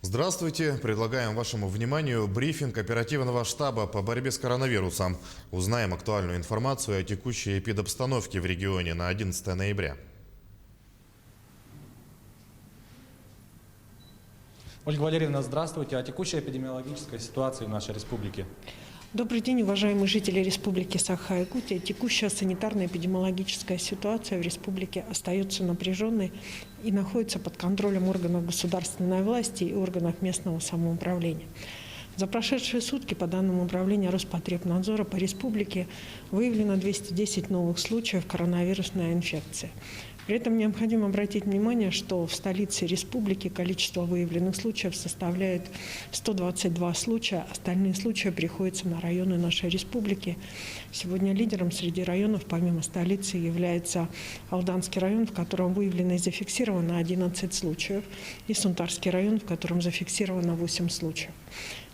Здравствуйте! Предлагаем вашему вниманию брифинг оперативного штаба по борьбе с коронавирусом. Узнаем актуальную информацию о текущей эпидобстановке в регионе на 11 ноября. Ольга Валерьевна, здравствуйте. О текущей эпидемиологической ситуации в нашей республике. Добрый день, уважаемые жители Республики Саха-Якутия. Текущая санитарно-эпидемиологическая ситуация в республике остается напряженной и находится под контролем органов государственной власти и органов местного самоуправления. За прошедшие сутки по данным управления Роспотребнадзора по республике выявлено 210 новых случаев коронавирусной инфекции. При этом необходимо обратить внимание, что в столице республики количество выявленных случаев составляет 122 случая. Остальные случаи приходятся на районы нашей республики. Сегодня лидером среди районов, помимо столицы, является Алданский район, в котором выявлено и зафиксировано 11 случаев, и Сунтарский район, в котором зафиксировано 8 случаев.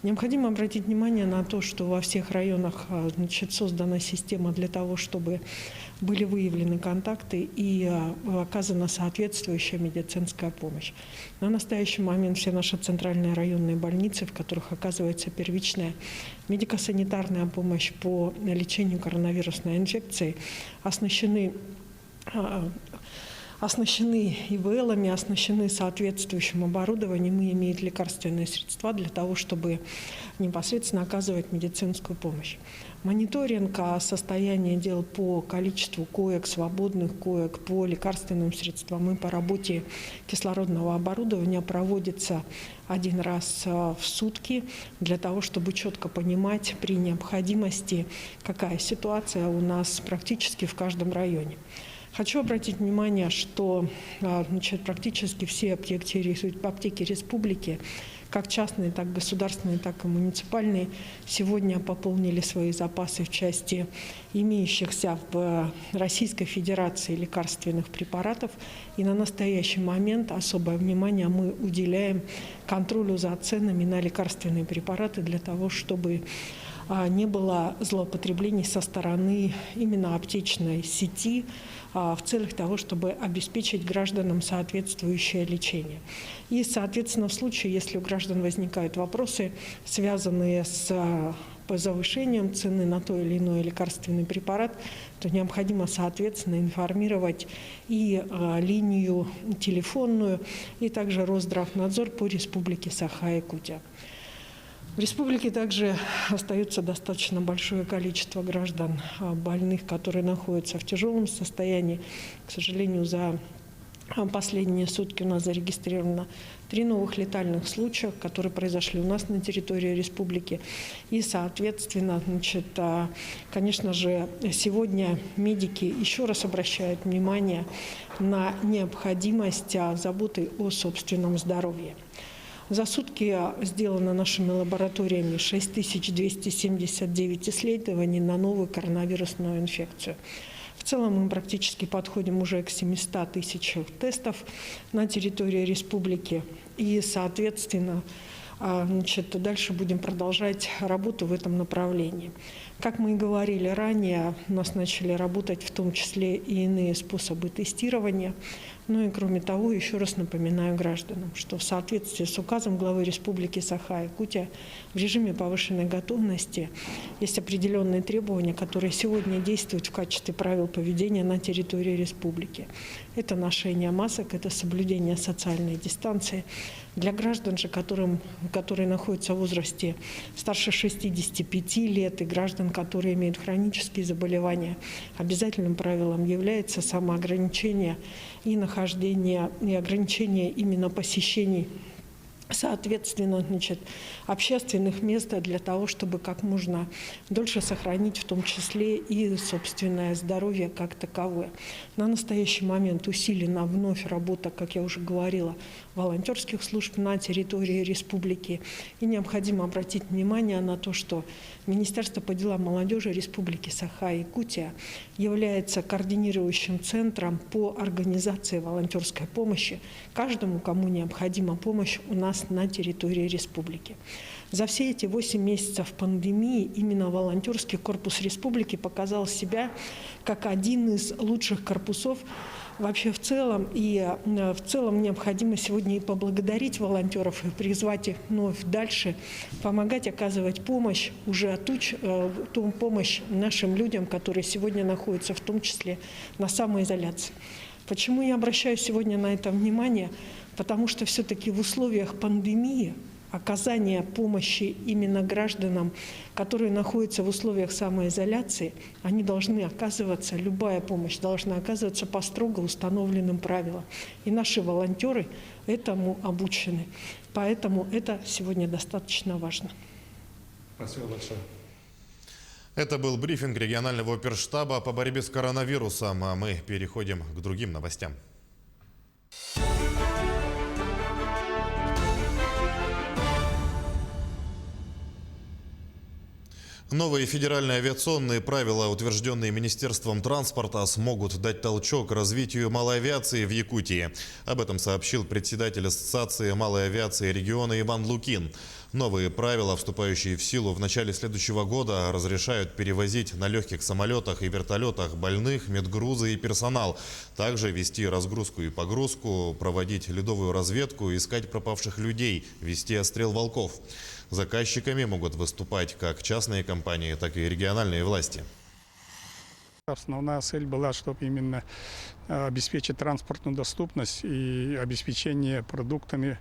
Необходимо обратить внимание на то, что во всех районах создана система для того, чтобы были выявлены контакты и оказана соответствующая медицинская помощь. На настоящий момент все наши центральные районные больницы, в которых оказывается первичная медико-санитарная помощь по лечению коронавирусной инфекции, оснащены ИВЛами, оснащены соответствующим оборудованием и имеют лекарственные средства для того, чтобы непосредственно оказывать медицинскую помощь. Мониторинг состояния дел по количеству коек, свободных коек, по лекарственным средствам и по работе кислородного оборудования проводится один раз в сутки для того, чтобы четко понимать при необходимости, какая ситуация у нас практически в каждом районе. Хочу обратить внимание, что практически все аптеки республики, как частные, так государственные, так и муниципальные, сегодня пополнили свои запасы в части имеющихся в Российской Федерации лекарственных препаратов. И на настоящий момент особое внимание мы уделяем контролю за ценами на лекарственные препараты для того, чтобы не было злоупотреблений со стороны именно аптечной сети в целях того, чтобы обеспечить гражданам соответствующее лечение. И, соответственно, в случае, если у граждан возникают вопросы, связанные с завышением цены на той или иной лекарственный препарат, то необходимо, соответственно, информировать и линию телефонную, и также Росздравнадзор по Республике Саха-Якутия. В республике также остается достаточно большое количество граждан больных, которые находятся в тяжелом состоянии. К сожалению, за последние сутки у нас зарегистрировано 3 новых летальных случая, которые произошли у нас на территории республики. И, соответственно, конечно же, сегодня медики еще раз обращают внимание на необходимость заботы о собственном здоровье. За сутки сделано нашими лабораториями 6279 исследований на новую коронавирусную инфекцию. В целом мы практически подходим уже к 700 тысяч тестов на территории республики. И, соответственно, дальше будем продолжать работу в этом направлении. Как мы и говорили ранее, у нас начали работать в том числе и иные способы тестирования. Ну и кроме того, еще раз напоминаю гражданам, что в соответствии с указом главы Республики Саха-Якутия в режиме повышенной готовности есть определенные требования, которые сегодня действуют в качестве правил поведения на территории республики. Это ношение масок, это соблюдение социальной дистанции. Для граждан же, которые находятся в возрасте старше 65 лет и граждан, которые имеют хронические заболевания, обязательным правилом является самоограничение и нахождение, и ограничение именно посещений, соответственно, общественных мест для того, чтобы как можно дольше сохранить в том числе и собственное здоровье как таковое. На настоящий момент усилена вновь работа, как я уже говорила, волонтерских служб на территории республики. И необходимо обратить внимание на то, что Министерство по делам молодежи Республики Саха-Якутия является координирующим центром по организации волонтерской помощи каждому, кому необходима помощь у нас на территории республики. За все эти 8 месяцев пандемии именно волонтерский корпус республики показал себя как один из лучших корпусов вообще в целом. И в целом необходимо сегодня и поблагодарить волонтеров, и призвать их вновь дальше помогать, оказывать помощь, уже ту помощь нашим людям, которые сегодня находятся в том числе на самоизоляции. Почему я обращаю сегодня на это внимание? Потому что все-таки в условиях пандемии оказание помощи именно гражданам, которые находятся в условиях самоизоляции, они должны оказываться, любая помощь должна оказываться по строго установленным правилам. И наши волонтеры этому обучены. Поэтому это сегодня достаточно важно. Спасибо большое. Это был брифинг регионального оперштаба по борьбе с коронавирусом, а мы переходим к другим новостям. Новые федеральные авиационные правила, утвержденные Министерством транспорта, смогут дать толчок развитию малой авиации в Якутии. Об этом сообщил председатель Ассоциации малой авиации региона Иван Лукин. Новые правила, вступающие в силу в начале следующего года, разрешают перевозить на легких самолетах и вертолетах больных, медгрузы и персонал. Также вести разгрузку и погрузку, проводить ледовую разведку, искать пропавших людей, вести отстрел волков. Заказчиками могут выступать как частные компании, так и региональные власти. Основная цель была, чтобы именно обеспечить транспортную доступность и обеспечение продуктами,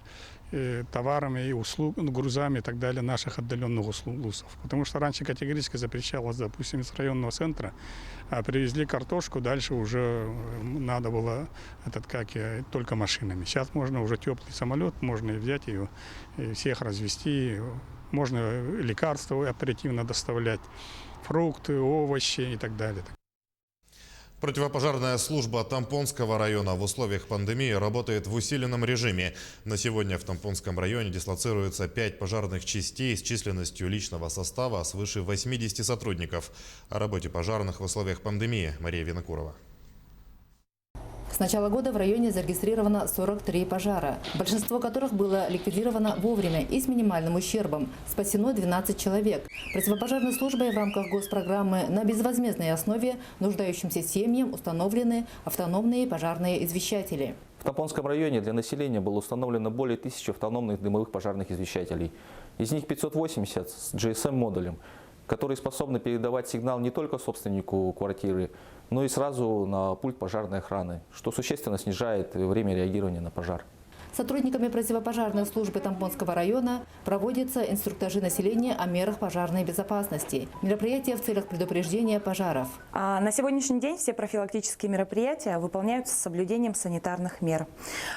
товарами и грузами и так далее наших отдаленных услугов. Потому что раньше категорически запрещалось, допустим, из районного центра, привезли картошку, дальше уже надо было только машинами. Сейчас можно уже теплый самолет, можно и взять его, и всех развезти, можно лекарства оперативно доставлять, фрукты, овощи и так далее. Противопожарная служба Тампонского района в условиях пандемии работает в усиленном режиме. На сегодня в Тампонском районе дислоцируется 5 пожарных частей с численностью личного состава свыше 80 сотрудников. О работе пожарных в условиях пандемии Мария Винокурова. С начала года в районе зарегистрировано 43 пожара, большинство которых было ликвидировано вовремя и с минимальным ущербом. Спасено 12 человек. Противопожарной службой в рамках госпрограммы на безвозмездной основе нуждающимся семьям установлены автономные пожарные извещатели. В Тампонском районе для населения было установлено более 1000 автономных дымовых пожарных извещателей. Из них 580 с GSM-модулем, которые способны передавать сигнал не только собственнику квартиры, но и сразу на пульт пожарной охраны, что существенно снижает время реагирования на пожар. Сотрудниками противопожарной службы Тампонского района проводятся инструктажи населения о мерах пожарной безопасности, мероприятия в целях предупреждения пожаров. На сегодняшний день все профилактические мероприятия выполняются с соблюдением санитарных мер.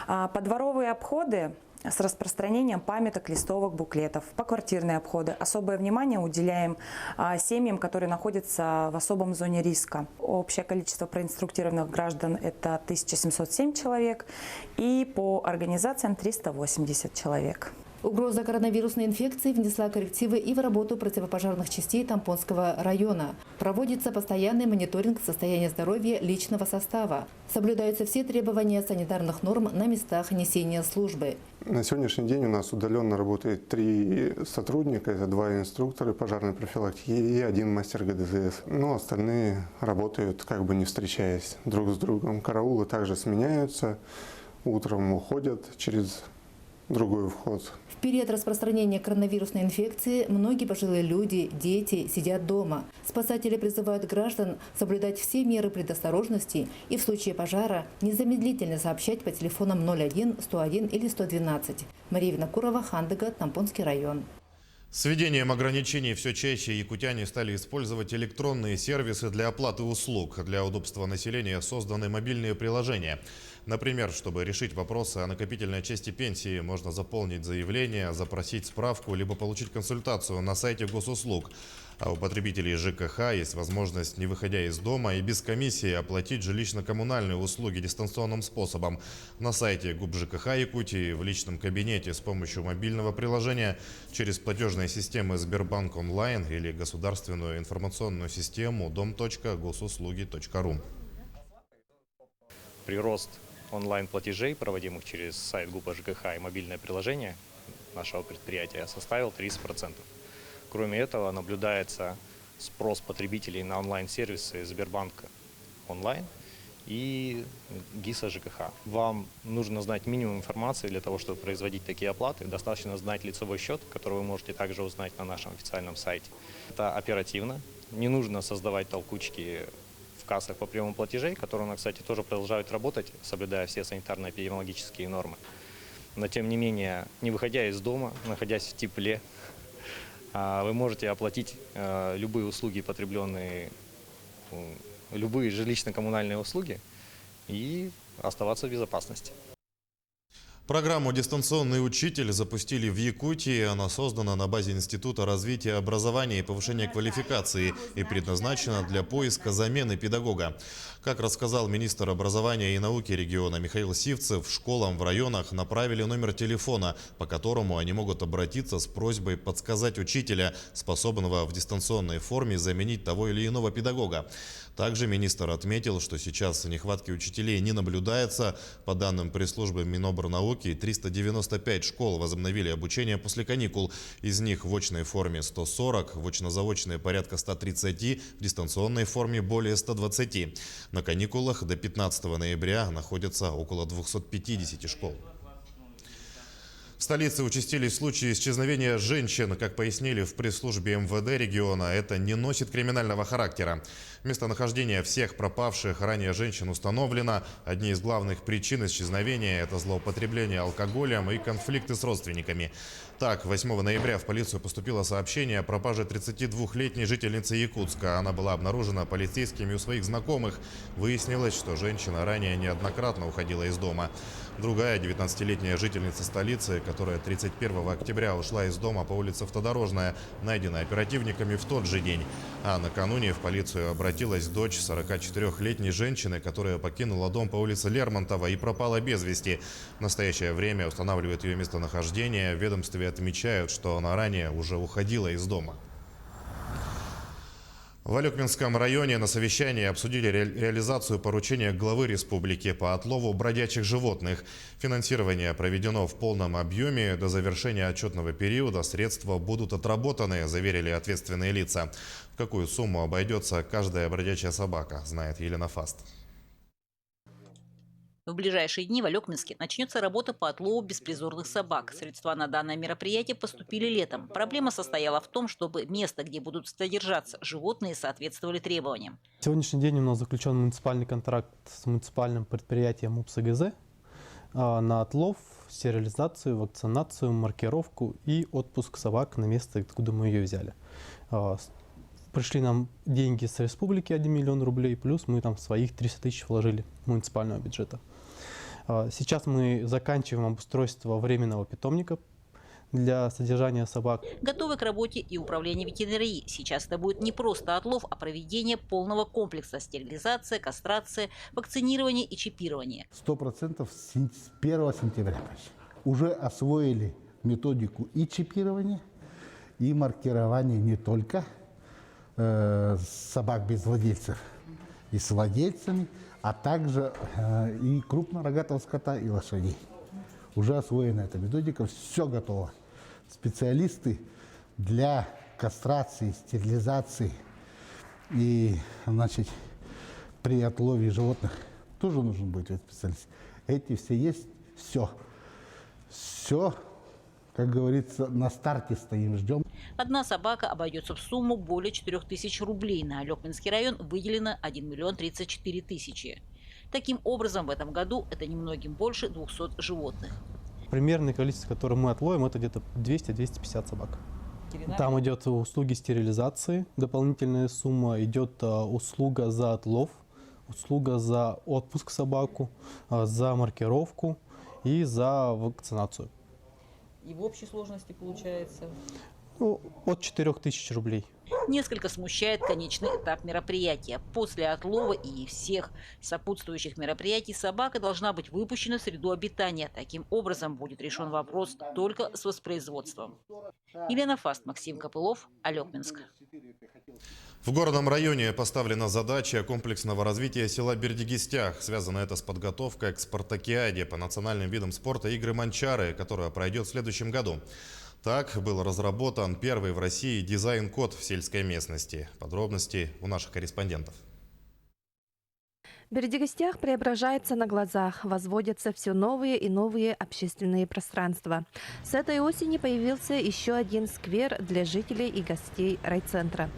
Подворовые обходы с распространением памяток, листовок, буклетов, поквартирные обходы. Особое внимание уделяем семьям, которые находятся в особом зоне риска. Общее количество проинструктированных граждан – это 1707 человек, и по организациям 380 человек. Угроза коронавирусной инфекции внесла коррективы и в работу противопожарных частей Тампонского района. Проводится постоянный мониторинг состояния здоровья личного состава. Соблюдаются все требования санитарных норм на местах несения службы. На сегодняшний день у нас удаленно работает 3 сотрудника. Это 2 инструктора пожарной профилактики и 1 мастер ГДЗС. Но остальные работают не встречаясь друг с другом. Караулы также сменяются. Утром уходят через другой вход. В период распространения коронавирусной инфекции многие пожилые люди, дети сидят дома. Спасатели призывают граждан соблюдать все меры предосторожности и в случае пожара незамедлительно сообщать по телефонам 01, 101 или 112. Мария Винокурова, Хандыга, Тампонский район. С введением ограничений все чаще якутяне стали использовать электронные сервисы для оплаты услуг. Для удобства населения созданы мобильные приложения. Например, чтобы решить вопросы о накопительной части пенсии, можно заполнить заявление, запросить справку, либо получить консультацию на сайте госуслуг. А у потребителей ЖКХ есть возможность, не выходя из дома и без комиссии, оплатить жилищно-коммунальные услуги дистанционным способом на сайте ГУП ЖКХ Якутии, в личном кабинете с помощью мобильного приложения, через платежные системы Сбербанк онлайн или государственную информационную систему dom.gosuslуги.ру. Прирост онлайн-платежей, проводимых через сайт ГУПа ЖКХ и мобильное приложение нашего предприятия, составил 30%. Кроме этого, наблюдается спрос потребителей на онлайн-сервисы Сбербанка онлайн и ГИСа ЖКХ. Вам нужно знать минимум информации для того, чтобы производить такие оплаты. Достаточно знать лицевой счет, который вы можете также узнать на нашем официальном сайте. Это оперативно. Не нужно создавать толкучки в кассах по приему платежей, которые, кстати, тоже продолжают работать, соблюдая все санитарно-эпидемиологические нормы. Но, тем не менее, не выходя из дома, находясь в тепле, вы можете оплатить любые услуги, потребленные, любые жилищно-коммунальные услуги и оставаться в безопасности. Программу «Дистанционный учитель» запустили в Якутии. Она создана на базе Института развития образования и повышения квалификации и предназначена для поиска замены педагога. Как рассказал министр образования и науки региона Михаил Сивцев, школам в районах направили номер телефона, по которому они могут обратиться с просьбой подсказать учителя, способного в дистанционной форме заменить того или иного педагога. Также министр отметил, что сейчас нехватки учителей не наблюдается. По данным пресс-службы Минобрнауки, 395 школ возобновили обучение после каникул. Из них в очной форме 140, в очно-заочной порядка 130, в дистанционной форме более 120. На каникулах до 15 ноября находятся около 250 школ. В столице участились случаи исчезновения женщин. Как пояснили в пресс-службе МВД региона, это не носит криминального характера. Местонахождение всех пропавших ранее женщин установлено. Одни из главных причин исчезновения – это злоупотребление алкоголем и конфликты с родственниками. Так, 8 ноября в полицию поступило сообщение о пропаже 32-летней жительницы Якутска. Она была обнаружена полицейскими у своих знакомых. Выяснилось, что женщина ранее неоднократно уходила из дома. Другая 19-летняя жительница столицы, которая 31 октября ушла из дома по улице Автодорожная, найдена оперативниками в тот же день. А накануне в полицию обратилась дочь 44-летней женщины, которая покинула дом по улице Лермонтова и пропала без вести. В настоящее время устанавливают ее местонахождение. В ведомстве отмечают, что она ранее уже уходила из дома. В Алекминском районе на совещании обсудили реализацию поручения главы республики по отлову бродячих животных. Финансирование проведено в полном объеме. До завершения отчетного периода средства будут отработаны, заверили ответственные лица. В какую сумму обойдется каждая бродячая собака, знает Елена Фаст. В ближайшие дни в Алекминске начнется работа по отлову беспризорных собак. Средства на данное мероприятие поступили летом. Проблема состояла в том, чтобы место, где будут содержаться животные, соответствовали требованиям. Сегодняшний день у нас заключен муниципальный контракт с муниципальным предприятием УПСГЗ на отлов, стерилизацию, вакцинацию, маркировку и отпуск собак на место, откуда мы ее взяли. Пришли нам деньги с республики 1 миллион рублей, плюс мы там своих 300 тысяч вложили муниципального бюджета. Сейчас мы заканчиваем обустройство временного питомника для содержания собак. Готовы к работе и управление ветеринарии. Сейчас это будет не просто отлов, а проведение полного комплекса: стерилизация, кастрация, вакцинирование и чипирование. 100% с 1 сентября уже освоили методику и чипирования, и маркирования не только собак без владельцев и с владельцами, а также и крупнорогатого скота, и лошадей. Уже освоена эта методика, все готово. Специалисты для кастрации, стерилизации и, значит, при отлове животных тоже нужен будет специалист. Эти все есть, все. Все, как говорится, на старте стоим, ждем. Одна собака обойдется в сумму более 4000 рублей. На Алекминский район выделено 1 миллион 34 тысячи. Таким образом, в этом году это немногим больше 200 животных. Примерное количество, которое мы отловим, это где-то 200-250 собак. Там идет услуги стерилизации, дополнительная сумма, идет услуга за отлов, услуга за отпуск собаку, за маркировку и за вакцинацию. И в общей сложности получается? Ну, от 4000 рублей. Несколько смущает конечный этап мероприятия. После отлова и всех сопутствующих мероприятий собака должна быть выпущена в среду обитания. Таким образом будет решен вопрос только с воспроизводством. Елена Фаст, Максим Копылов, Алекминск. В горном районе поставлена задача комплексного развития села Бердигистях. Связано это с подготовкой к спартакиаде по национальным видам спорта «Игры Манчары», которая пройдет в следующем году. Так был разработан первый в России дизайн-код в сельской местности. Подробности у наших корреспондентов. Бердигостях преображается на глазах, возводятся все новые и новые общественные пространства. С этой осени появился еще один сквер для жителей и гостей райцентра.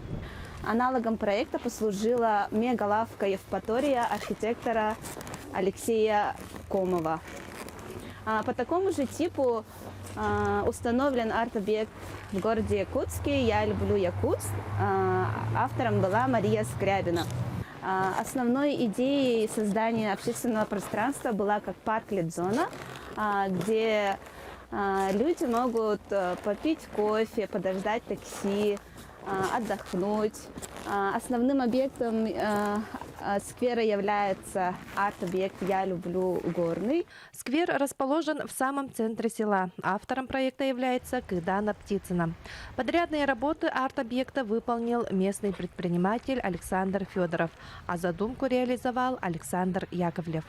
Аналогом проекта послужила мегалавка Евпатория архитектора Алексея Комова. По такому же типу установлен арт-объект в городе Якутске «Я люблю Якутск». Автором была Мария Скрябина. Основной идеей создания общественного пространства была как парк Ледзона, где люди могут попить кофе, подождать такси, отдохнуть. Основным объектом сквера является арт-объект «Я люблю Горный». Сквер расположен в самом центре села. Автором проекта является Кыдана Птицына. Подрядные работы арт-объекта выполнил местный предприниматель Александр Федоров, а задумку реализовал Александр Яковлев.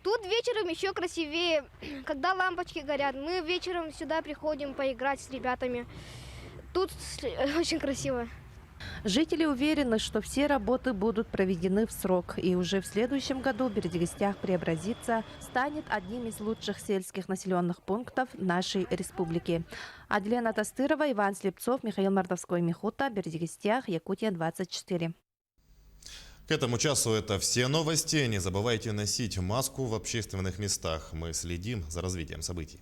Тут вечером еще красивее, когда лампочки горят. Мы вечером сюда приходим поиграть с ребятами. Тут очень красиво. Жители уверены, что все работы будут проведены в срок, и уже в следующем году Бердигостях преобразится, станет одним из лучших сельских населенных пунктов нашей республики. Аделена Тастырова, Иван Слепцов, Михаил Мордовской, Михута, Бердигостях, Якутия 24. К этому часу это все новости. Не забывайте носить маску в общественных местах. Мы следим за развитием событий.